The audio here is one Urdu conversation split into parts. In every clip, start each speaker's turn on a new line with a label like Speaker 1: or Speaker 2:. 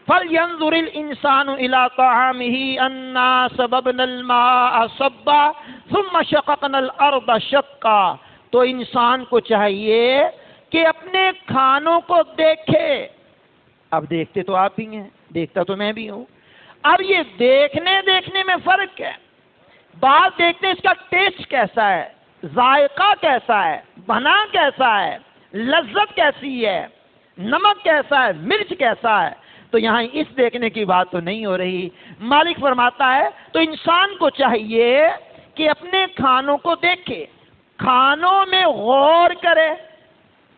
Speaker 1: فَلْيَنْظُرِ الْإِنسَانُ إِلَىٰ طَعَامِهِ أَنَّا صَبَبْنَا الْمَاءَ صَبًّا ثُمَّ شَقَقْنَا الْأَرْضَ شَقًّا۔ تو انسان کو چاہیے کہ اپنے کھانوں کو دیکھے۔ اب دیکھتے تو آپ بھی ہیں، دیکھتا تو میں بھی ہوں۔ اب یہ دیکھنے میں فرق ہے۔ بات دیکھتے ہیں اس کا ٹیسٹ کیسا ہے، ذائقہ کیسا ہے، بنا کیسا ہے، لذت کیسی ہے، نمک کیسا ہے، مرچ کیسا ہے۔ تو یہاں اس دیکھنے کی بات تو نہیں ہو رہی۔ مالک فرماتا ہے تو انسان کو چاہیے کہ اپنے کھانوں کو دیکھے، کھانوں میں غور کرے۔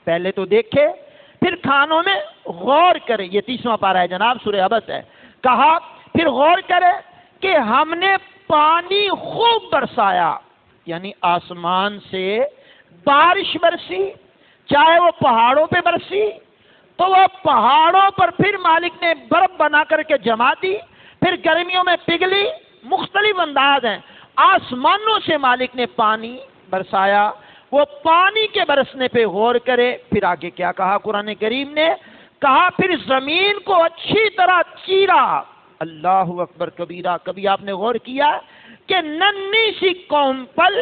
Speaker 1: پہلے تو دیکھے پھر کھانوں میں غور کرے۔ یہ 30واں پارہ ہے جناب، سورہ عبس ہے۔ کہا پھر غور کرے کہ ہم نے پانی خوب برسایا، یعنی آسمان سے بارش برسی، چاہے وہ پہاڑوں پہ برسی تو وہ پہاڑوں پر پھر مالک نے برف بنا کر کے جما دی، پھر گرمیوں میں پگھلی۔ مختلف انداز ہیں۔ آسمانوں سے مالک نے پانی برسایا، وہ پانی کے برسنے پہ غور کرے۔ پھر آگے کیا کہا قرآن کریم نے؟ کہا پھر زمین کو اچھی طرح چیرا۔ اللہ اکبر کبیرہ۔ کبھی آپ نے غور کیا کہ ننھی سی کومپل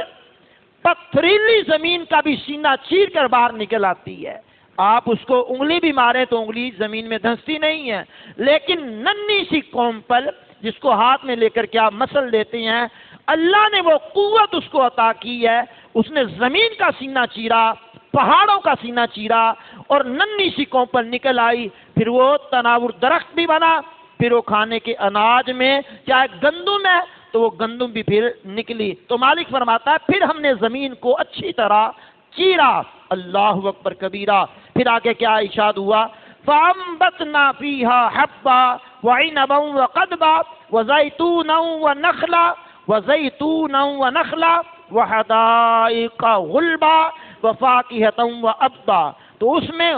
Speaker 1: پتھریلی زمین کا بھی سینہ چیر کر باہر نکل آتی ہے۔ آپ اس کو انگلی بھی ماریں تو انگلی زمین میں دھنستی نہیں ہے، لیکن ننھی سی کومپل جس کو ہاتھ میں لے کر کے آپ مسل دیتے ہیں، اللہ نے وہ قوت اس کو عطا کی ہے۔ اس نے زمین کا سینہ چیرا، پہاڑوں کا سینہ چیرا اور ننھی سی کومپل نکل آئی۔ پھر وہ تناور درخت بھی بنا، پھر وہ کھانے کے اناج میں چاہے گندم ہے تو وہ گندم بھی پھر نکلی۔ تو مالک فرماتا ہے پھر ہم نے زمین کو اچھی طرح چیرا۔ اللہ اکبر کبیرہ۔ پھر آگے کیا ارشاد ہوا؟ فَأَنبَتْنَا فِيهَا حَبًّا وَعِنَبًا وَقَضْبًا وَزَيْتُونًا وَنَخْلًا وَحَدَائِقَ غُلْبًا وَفَاكِهَةً وَأَبًّا۔ تو اس میں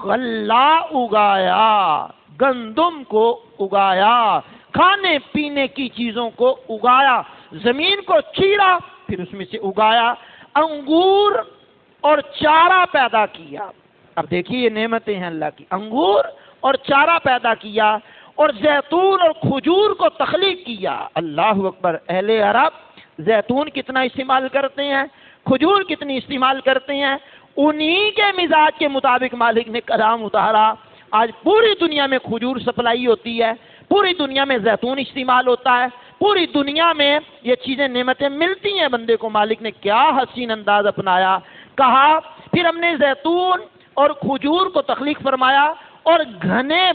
Speaker 1: غلہ اگایا، گندم کو اگایا، کھانے پینے کی چیزوں کو اگایا، زمین کو چیرا پھر اس میں سے اگایا، انگور اور چارہ پیدا کیا۔ اب دیکھیے یہ نعمتیں ہیں اللہ کی۔ انگور اور چارہ پیدا کیا اور زیتون اور کھجور کو تخلیق کیا۔ اللہ اکبر۔ اہل عرب زیتون کتنا استعمال کرتے ہیں، کھجور کتنی استعمال کرتے ہیں، انہی کے مزاج کے مطابق مالک نے کلام اتارا۔ آج پوری دنیا میں کھجور سپلائی ہوتی ہے، پوری دنیا میں زیتون استعمال ہوتا ہے، پوری دنیا میں یہ چیزیں نعمتیں ملتی ہیں بندے کو۔ مالک نے کیا حسین انداز اپنایا۔ کہا پھر ہم نے زیتون اور کھجور کو تخلیق فرمایا اور گھنے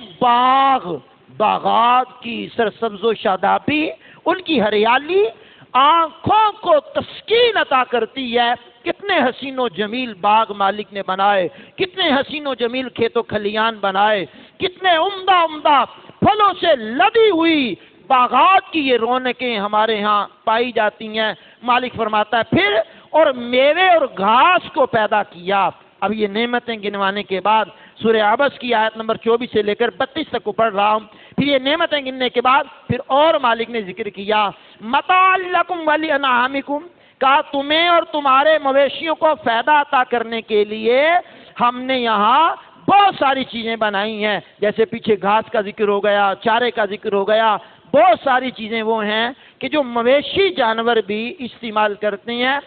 Speaker 1: باغات کی سرسبز و شادابی، ان کی ہریالی آنکھوں کو تسکین عطا کرتی ہے۔ کتنے حسین و جمیل باغ مالک نے بنائے، کتنے حسین و جمیل کھیت و کھلیان بنائے، کتنے عمدہ پھلوں سے لدی ہوئی باغات کی یہ رونقیں ہمارے ہاں پائی جاتی ہیں۔ مالک فرماتا ہے پھر اور میوے اور گھاس کو پیدا کیا۔ اب یہ نعمتیں گنوانے کے بعد سورہ عبس کی آیت نمبر 24 سے لے کر 32 تک کو پڑھ رہا ہوں۔ پھر یہ نعمتیں گننے کے بعد پھر اور مالک نے ذکر کیا، متاع لکم ولانعامکم، کہا تمہیں اور تمہارے مویشیوں کو فائدہ عطا کرنے کے لیے ہم نے یہاں بہت ساری چیزیں بنائی ہیں۔ جیسے پیچھے گھاس کا ذکر ہو گیا، چارے کا ذکر ہو گیا، بہت ساری چیزیں وہ ہیں کہ جو مویشی جانور بھی استعمال کرتے ہیں۔